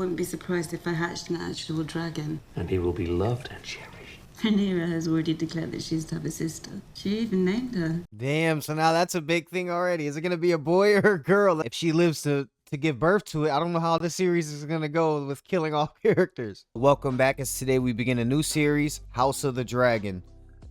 wouldn't be surprised if I hatched an actual dragon. And he will be loved and cherished. Rhaenyra has already declared that she's to have a sister. She even named her. Damn, so now that's a big thing already. Is it gonna be a boy or a girl? If she lives to give birth to it, I don't know how this series is gonna go with killing all characters. Welcome back, as today we begin a new series, House of the Dragon.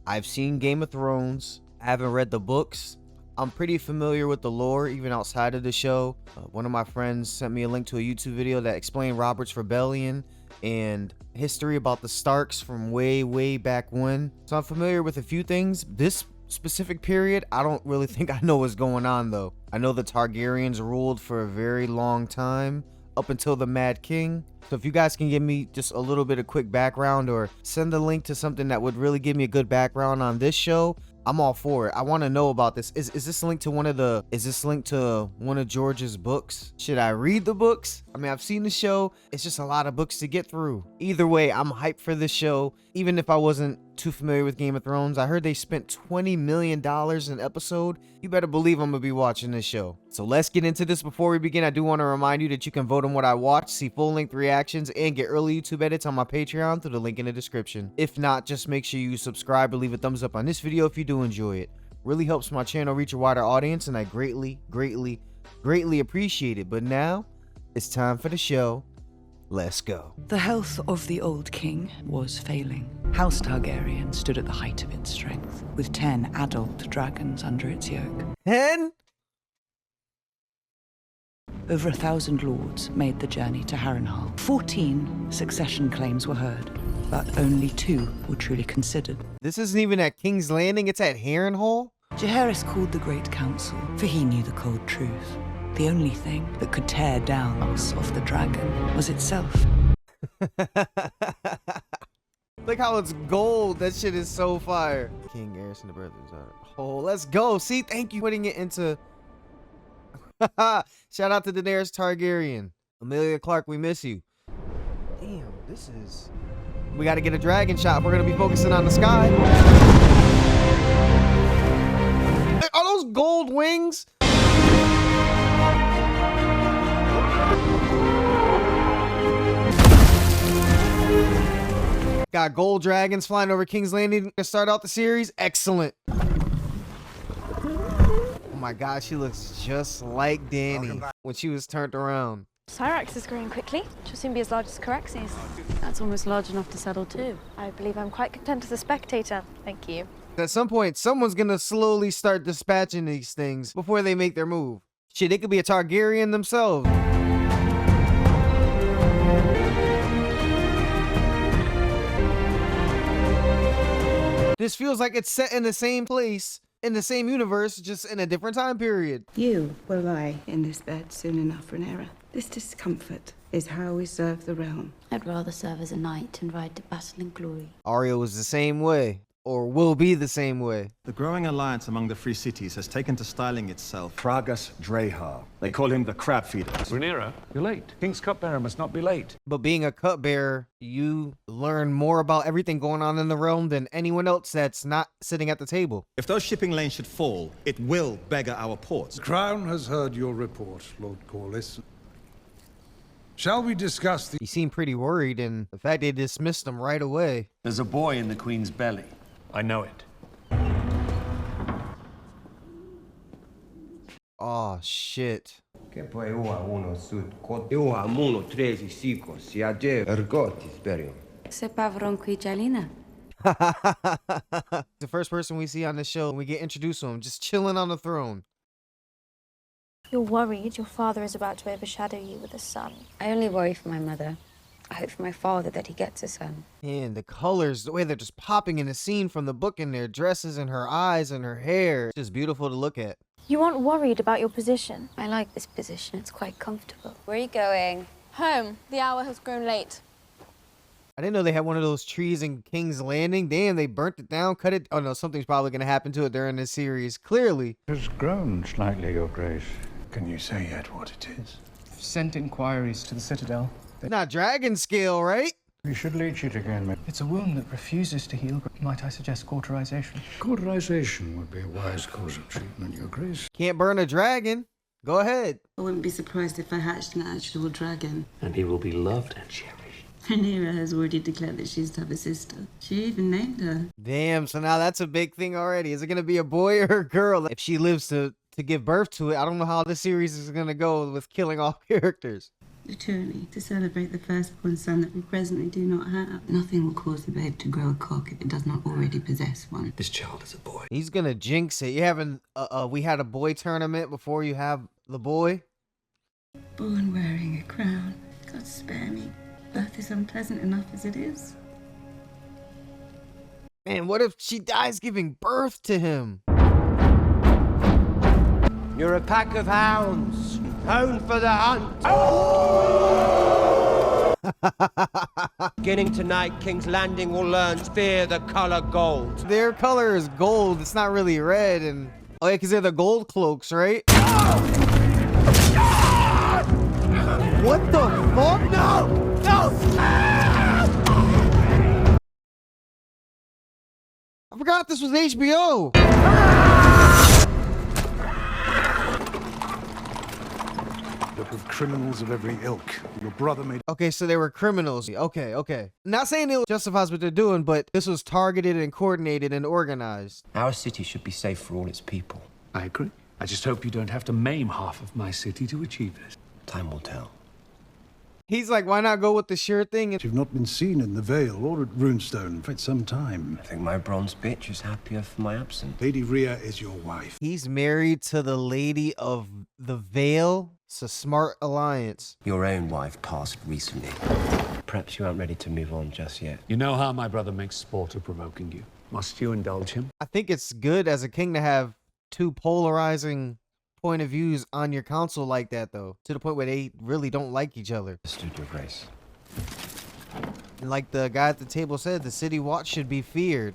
I've seen Game of Thrones. I haven't read the books. I'm pretty familiar with the lore, even outside of the show. One of my friends sent me a link to a YouTube video that explained Robert's Rebellion and history about the Starks from way back when. So I'm familiar with a few things. This specific period, I don't really think I know what's going on though. I know the Targaryens ruled for a very long time, up until the Mad King. So if you guys can give me just a little bit of quick background, or send a link to something that would really give me a good background on this show, I'm all for it. I want to know about this. Is this linked to one of George's books? Should I read the books? I mean, I've seen the show. It's just a lot of books to get through. Either way, I'm hyped for this show. Even if I wasn't too familiar with Game of Thrones, I heard they spent $20 million an episode. You better believe I'm gonna be watching this show. So let's get into this. Before we begin, I do want to remind you that you can vote on what I watch, see full-length reactions, and get early YouTube edits on my Patreon through the link in the description. If not, just make sure you subscribe or leave a thumbs up on this video if you do enjoy it. Really helps my channel reach a wider audience, and I greatly appreciate it. But now it's time for the show. Let's go. The health of the old king was failing. House Targaryen stood at the height of its strength, with 10 adult dragons under its yoke. 10? Over 1,000 lords made the journey to Harrenhal. 14 succession claims were heard, but only 2 were truly considered. This isn't even at King's Landing, it's at Harrenhal? Jaehaerys called the Great Council, for he knew the cold truth. The only thing that could tear down the house of the dragon was itself. Look how it's gold. That shit is so fire. King Heirs and the brothers are. Oh, let's go. See, thank you for putting it into. Shout out to Daenerys Targaryen. Emilia Clarke, we miss you. Damn, this is. We got to get a dragon shot. We're gonna be focusing on the sky. Are those gold wings? Got gold dragons flying over King's Landing to start out the series. Excellent. Oh my god, she looks just like Dany when she was turned around. Syrax is growing quickly. She'll soon be as large as Caraxes. That's almost large enough to settle too. I believe I'm quite content as a spectator. Thank you. At some point, someone's gonna slowly start dispatching these things before they make their move. Shit, they could be a Targaryen themselves. This feels like it's set in the same place, in the same universe, just in a different time period. You will lie in this bed soon enough, Rhaenyra. This discomfort is how we serve the realm. I'd rather serve as a knight and ride to battle in glory. Arya was the same way, or will be the same way. The growing alliance among the free cities has taken to styling itself Pragas Drehar. They call him the crab feeder. Rhaenyra, you're late. King's cupbearer must not be late. But being a cupbearer, you learn more about everything going on in the realm than anyone else that's not sitting at the table. If those shipping lanes should fall, it will beggar our ports. The Crown has heard your report, Lord Corlys. Shall we discuss the... You seem pretty worried, and the fact they dismissed him right away. There's a boy in the Queen's belly. I know it. Oh, shit. C'est pas Jalina. The first person we see on the show, we get introduced to him, just chilling on the throne. You're worried your father is about to overshadow you with a son. I only worry for my mother. I hope for my father that he gets a son. And the colors, the way they're just popping in the scene from the book, and their dresses and her eyes and her hair. It's just beautiful to look at. You aren't worried about your position. I like this position. It's quite comfortable. Where are you going? Home. The hour has grown late. I didn't know they had one of those trees in King's Landing. Damn, they burnt it down, cut it. Oh no, something's probably going to happen to it during this series. Clearly. It has grown slightly, Your Grace. Can you say yet what it is? I've sent inquiries to the Citadel. Not dragon scale, right? We should leech it again. It's a wound that refuses to heal. Might I suggest cauterization? Cauterization would be a wise course of treatment, Your Grace. Can't burn a dragon. Go ahead. I wouldn't be surprised if I hatched an actual dragon. And he will be loved and cherished. Rhaenyra has already declared that she's to have a sister. She even named her. Damn, so now that's a big thing already. Is it gonna be a boy or a girl? If she lives to give birth to it, I don't know how this series is gonna go with killing all characters. The tyranny to celebrate the firstborn son that we presently do not have. Nothing will cause the babe to grow a cock if it does not already possess one. This child is a boy. He's gonna jinx it. You having we had a boy tournament before you have the boy. Born wearing a crown. God spare me. Birth is unpleasant enough as it is. Man, what if she dies giving birth to him? You're a pack of hounds, honed for the hunt. Beginning tonight, King's Landing will learn to fear the color gold. Their color is gold. It's not really red, and oh yeah, because they're the gold cloaks, right? What the fuck? No! No! I forgot this was HBO. Look of criminals of every ilk. Your brother made... Okay, so they were criminals. Okay. Not saying it justifies what they're doing, but this was targeted and coordinated and organized. Our city should be safe for all its people. I agree. I just hope you don't have to maim half of my city to achieve this. Time will tell. He's like, why not go with the sure thing? You've not been seen in the Vale or at Runestone for some time. I think my bronze bitch is happier for my absence. Lady Rhea is your wife. He's married to the Lady of the Vale. It's a smart alliance. Your own wife passed recently. Perhaps you aren't ready to move on just yet. You know how my brother makes sport of provoking you. Must you indulge him? I think it's good as a king to have two polarizing point of views on your council like that, though, to the point where they really don't like each other. Understood, Your Grace. And like the guy at the table said, the city watch should be feared.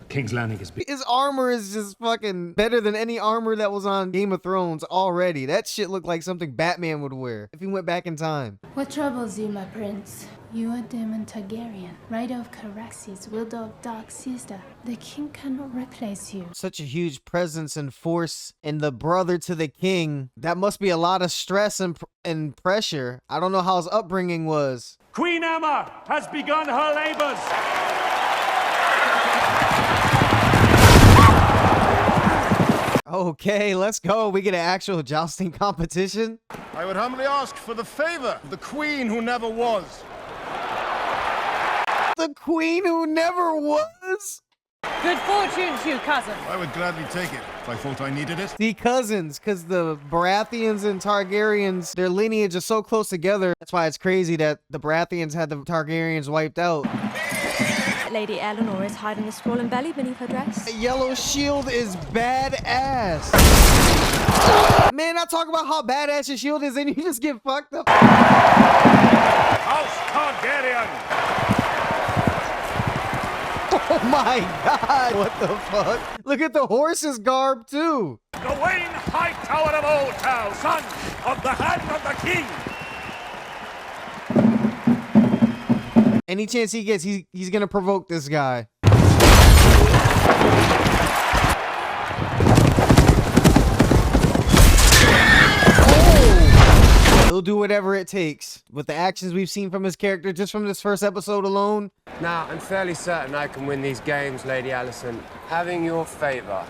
King's Landing is... His armor is just fucking better than any armor that was on Game of Thrones already. That shit looked like something Batman would wear if he went back in time. What troubles you, my prince? You are Daemon Targaryen, rider of Caraxes, widow of Dark Sister. The king cannot replace you. Such a huge presence and force, and the brother to the king. That must be a lot of stress and pressure. I don't know how his upbringing was. Queen Emma has begun her labors. Okay, let's go. We get an actual jousting competition. I would humbly ask for the favor of the queen who never was. The queen who never was? Good fortune to you, cousin. I would gladly take it if I thought I needed it. The cousins, because the Baratheons and Targaryens, their lineage is so close together. That's why it's crazy that the Baratheons had the Targaryens wiped out. Lady Eleanor is hiding a swollen belly beneath her dress. A yellow shield is badass. Man, I talk about how badass your shield is and you just get fucked up. House Targaryen! Oh my god, what the fuck? Look at the horse's garb too. Gawain Hightower of Old Town, son of the Hand of the King. Any chance he gets, he's gonna provoke this guy. Oh! He'll do whatever it takes. With the actions we've seen from his character just from this first episode alone. Now, I'm fairly certain I can win these games, Lady Alicent. Having your favor.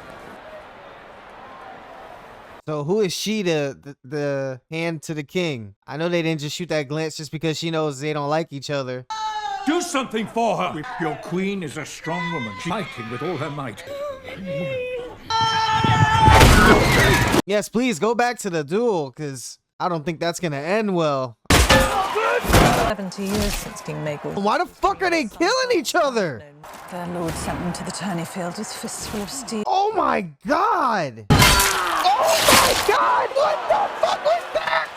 So who is she, the hand to the king? I know they didn't just shoot that glance just because she knows they don't like each other. Do something for her! Your queen is a strong woman, fighting with all her might. Yes, please go back to the duel, because I don't think that's gonna end well. 70 years since King Maegor. Why the fuck are they killing each other? Their lord sent them to the tourney field with fists full of steel. Oh my god! Oh my god! What the fuck was that?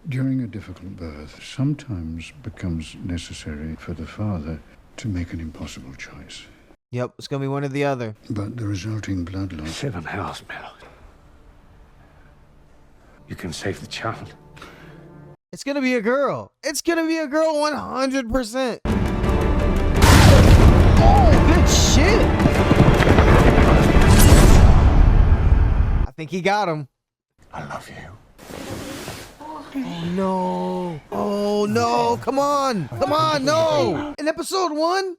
During a difficult birth, sometimes becomes necessary for the father to make an impossible choice. Yep, it's gonna be one or the other. But the resulting blood loss... 7 hours, Mel. You can save the child. It's gonna be a girl. It's gonna be a girl 100%. Oh, good shit. think he got him. I love you. Oh no. Oh no. Come on. Come on. No. In episode 1?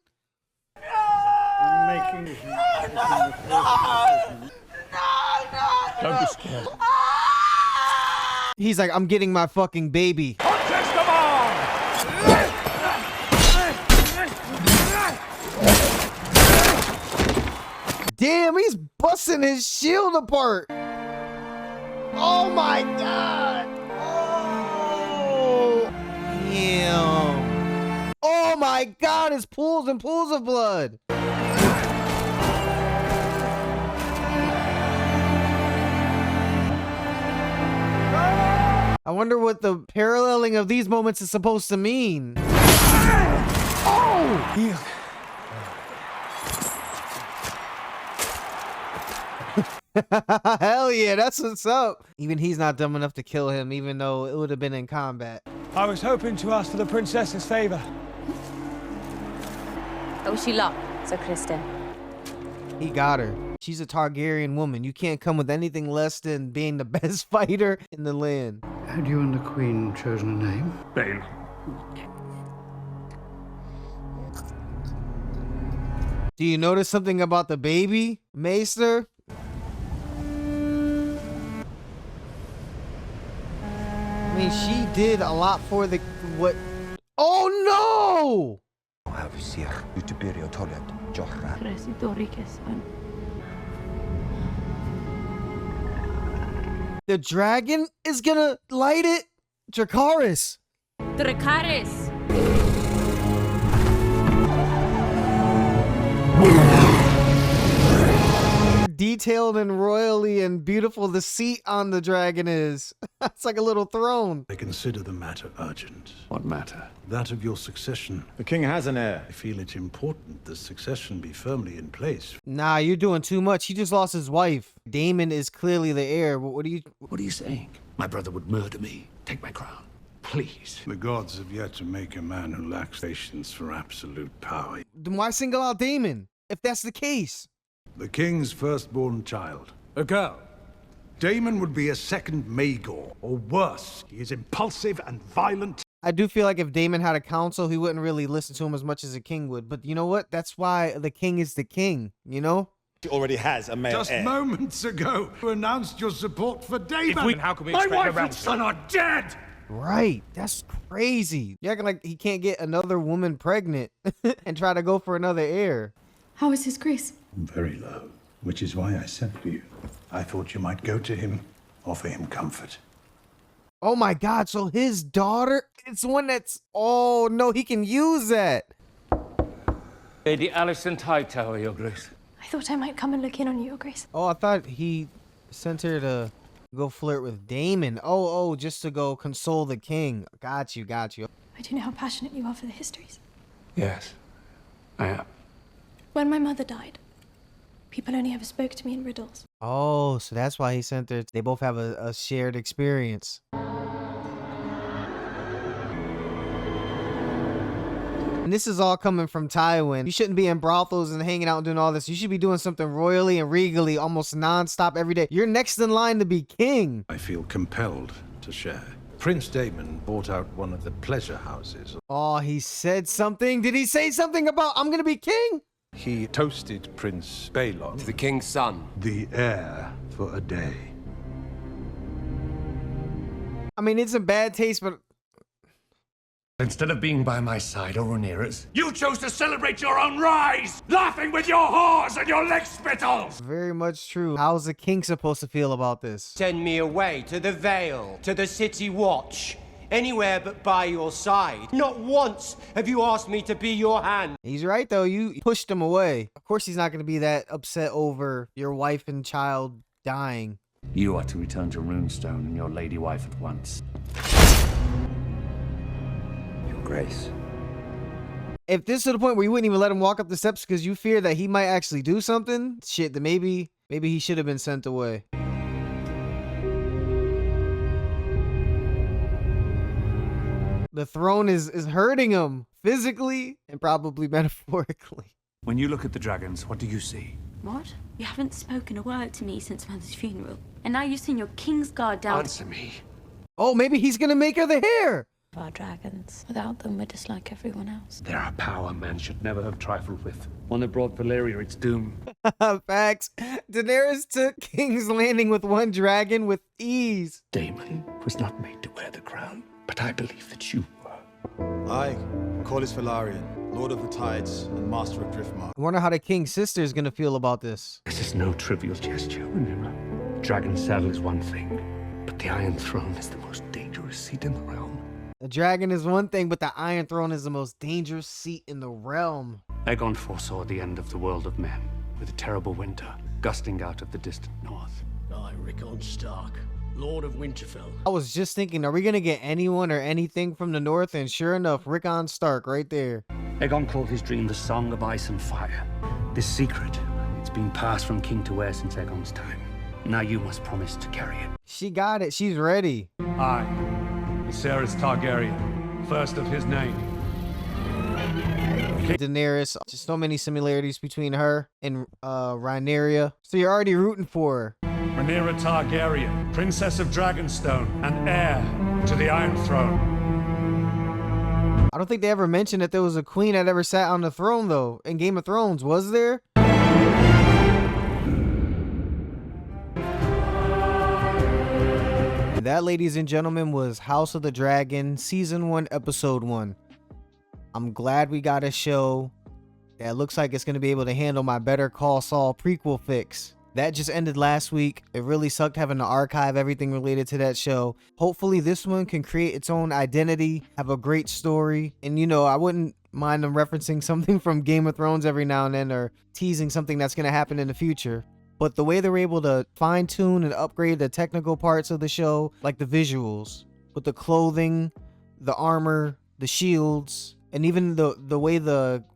I'm making Don't be scared. He's like, I'm getting my fucking baby. Damn, he's busting his shield apart. Oh my god. Oh. Damn. Oh my god, it's pools and pools of blood. I wonder what the paralleling of these moments is supposed to mean. Oh! Heal. Hell yeah, that's what's up. Even he's not dumb enough to kill him, even though it would have been in combat. I was hoping to ask for the princess's favor. I wish you luck, Sir Kristen. He got her. She's a Targaryen woman. You can't come with anything less than being the best fighter in the land. Had you and the Queen chosen a name? Bale. Do you notice something about the baby, Maester? I mean, she did a lot for the what? Oh no! The dragon is gonna light it? Dracarys. Dracarys. Detailed and royally and beautiful the seat on the dragon is. It's like a little throne. I consider the matter urgent. What matter? That of your succession. The king has an heir. I feel it important the succession be firmly in place. Nah, you're doing too much. He just lost his wife. Daemon is clearly the heir. What are you saying? My brother would murder me. Take my crown. Please. The gods have yet to make a man who lacks patience for absolute power. Then why single out Daemon, if that's the case? The king's firstborn child. A girl. Daemon would be a second Maegor, or worse. He is impulsive and violent. I do feel like if Daemon had a council, he wouldn't really listen to him as much as a king would. But you know what? That's why the king is the king, you know? He already has a male Just heir. moments ago, you announced your support for Daemon. How can we My expect wife and son are dead! Right. That's crazy. You're acting like he can't get another woman pregnant and try to go for another heir. How is his grace? Very low, which is why I sent for you. I thought you might go to him, offer him comfort. Oh my god, so his daughter, it's one that's, oh no, he can use that. Lady Alicent Hightower, Your Grace. I thought I might come and look in on you, Your Grace. Oh, I thought he sent her to go flirt with Daemon. Oh, just to go console the king. Got you. I do know how passionate you are for the histories. Yes, I am. When my mother died, people only ever spoke to me in riddles. Oh, so that's why he sent her. They both have a shared experience. And this is all coming from Tywin. You shouldn't be in brothels and hanging out and doing all this. You should be doing something royally and regally almost non-stop every day. You're next in line to be king. I feel compelled to share. Prince Daemon bought out one of the pleasure houses. Oh, he said something. Did he say something about I'm gonna be king? He toasted Prince Balon, The king's son. the heir, for a day. I mean, it's in bad taste, but Instead of being by my side or near us, you chose to celebrate your own rise, laughing with your whores and your leg spittles! very much true. How's the king supposed to feel about this? Send me away to the Vale, to the City Watch. Anywhere but by your side. Not once have you asked me to be your hand. He's right, though. You pushed him away. Of course he's not going to be that upset over your wife and child dying. You are to return to Runestone and your lady wife at once. Your Grace. If this is to the point where you wouldn't even let him walk up the steps because you fear that he might actually do something, shit, then maybe he should have been sent away. The throne is hurting him physically and probably metaphorically. When you look at the dragons, what do you see? What? You haven't spoken a word to me since Mother's funeral. And now you send your king's guard down. Answer me. Oh, maybe he's gonna make her the heir. Our dragons. Without them, we're just like everyone else. There are power man should never have trifled with. One that brought Valyria its doom. Facts. Daenerys took King's Landing with one dragon with ease. Daemon was not made to wear the crown, but I believe that you were. I, Corlys Velaryon, Lord of the Tides and Master of Driftmark. I wonder how the King's sister is gonna feel about this. This is no trivial gesture, Rhaenyra. Dragon's saddle is one thing, but the Iron Throne is the most dangerous seat in the realm. The dragon is one thing, but the Iron Throne is the most dangerous seat in the realm. Aegon foresaw the end of the world of men, with a terrible winter gusting out of the distant north. I, Rickon Stark, Lord of Winterfell. I was just thinking, are we gonna get anyone or anything from the north? And sure enough, Rickon Stark right there. Aegon called his dream the Song of Ice and Fire. This secret, it's been passed from king to heir since Aegon's time. Now you must promise to carry it. She got it. She's ready. I, Viserys Targaryen, first of his name. Daenerys, just so many similarities between her and Rhaenyra. So you're already rooting for her. Rhaenyra Targaryen, Princess of Dragonstone and heir to the Iron Throne. I don't think they ever mentioned that there was a queen that ever sat on the throne, though, in Game of Thrones. Was there? And that, ladies and gentlemen, was House of the Dragon, Season 1, Episode 1. I'm glad we got a show that looks like it's going to be able to handle my Better Call Saul prequel fix. That just ended last week. It really sucked having to archive everything related to that show. Hopefully this one can create its own identity, have a great story. And you know, I wouldn't mind them referencing something from Game of Thrones every now and then, or teasing something that's going to happen in the future. But the way they're able to fine tune and upgrade the technical parts of the show, like the visuals, with the clothing, the armor, the shields, and even the way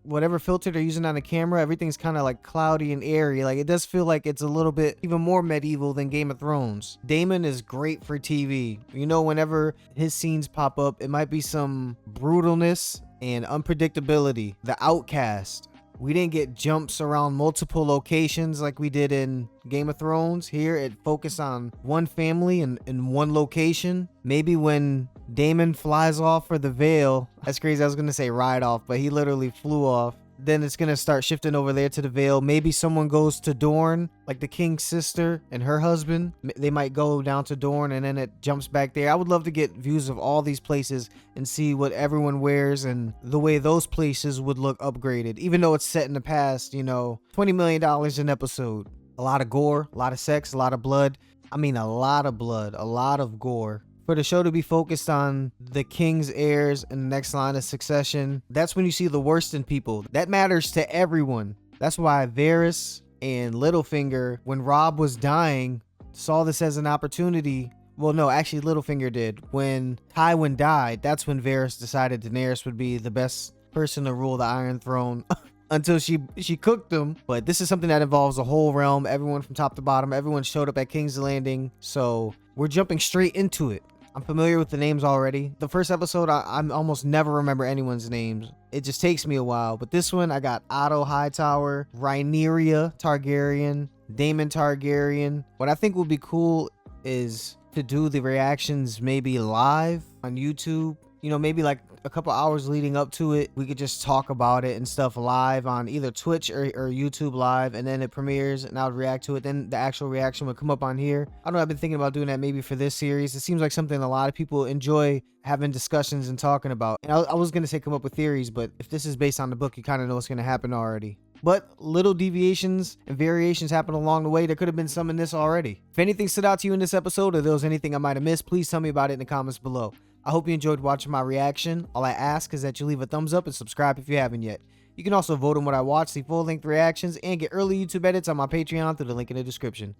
whatever filter they're using on the camera, everything's kind of like cloudy and airy. Like, it does feel like it's a little bit even more medieval than Game of Thrones. Daemon is great for TV. You know, whenever his scenes pop up, it might be some brutalness and unpredictability. The Outcast. We didn't get jumps around multiple locations like we did in Game of Thrones. Here, it focused on one family in one location. Maybe when Daemon flies off for the Vale, that's crazy, I was gonna say ride off, but he literally flew off. Then it's gonna start shifting over there to the Vale. Maybe someone goes to Dorne, like the king's sister and her husband. They might go down to Dorne and then it jumps back there. I would love to get views of all these places and see what everyone wears and the way those places would look upgraded. Even though it's set in the past, you know, $20 million an episode. A lot of gore, a lot of sex, a lot of blood. I mean, a lot of blood, a lot of gore. For the show to be focused on the king's heirs and the next line of succession, that's when you see the worst in people. That matters to everyone. That's why Varys and Littlefinger, when Robb was dying, saw this as an opportunity. Well, no, actually Littlefinger did. When Tywin died, that's when Varys decided Daenerys would be the best person to rule the Iron Throne. Until she cooked them. But this is something that involves a whole realm. Everyone from top to bottom. Everyone showed up at King's Landing. So we're jumping straight into it. I'm familiar with the names already. The first episode, I almost never remember anyone's names. It just takes me a while. But this one, I got Otto Hightower, Rhaenyra Targaryen, Daemon Targaryen. What I think would be cool is to do the reactions maybe live on YouTube. You know, maybe like a couple hours leading up to it, we could just talk about it and stuff live on either Twitch or YouTube live, and then it premieres and I would react to it. Then the actual reaction would come up on here. I don't know, I've been thinking about doing that maybe for this series. It seems like something a lot of people enjoy having discussions and talking about. And I was going to say come up with theories, but if this is based on the book, you kind of know what's going to happen already. But little deviations and variations happen along the way. There could have been some in this already. If anything stood out to you in this episode or there was anything I might have missed, please tell me about it in the comments below. I hope you enjoyed watching my reaction. All I ask is that you leave a thumbs up and subscribe if you haven't yet. You can also vote on what I watch, see full-length reactions, and get early YouTube edits on my Patreon through the link in the description.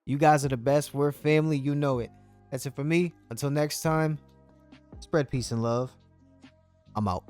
You guys are the best. We're family. You know it. That's it for me. Until next time, spread peace and love. I'm out.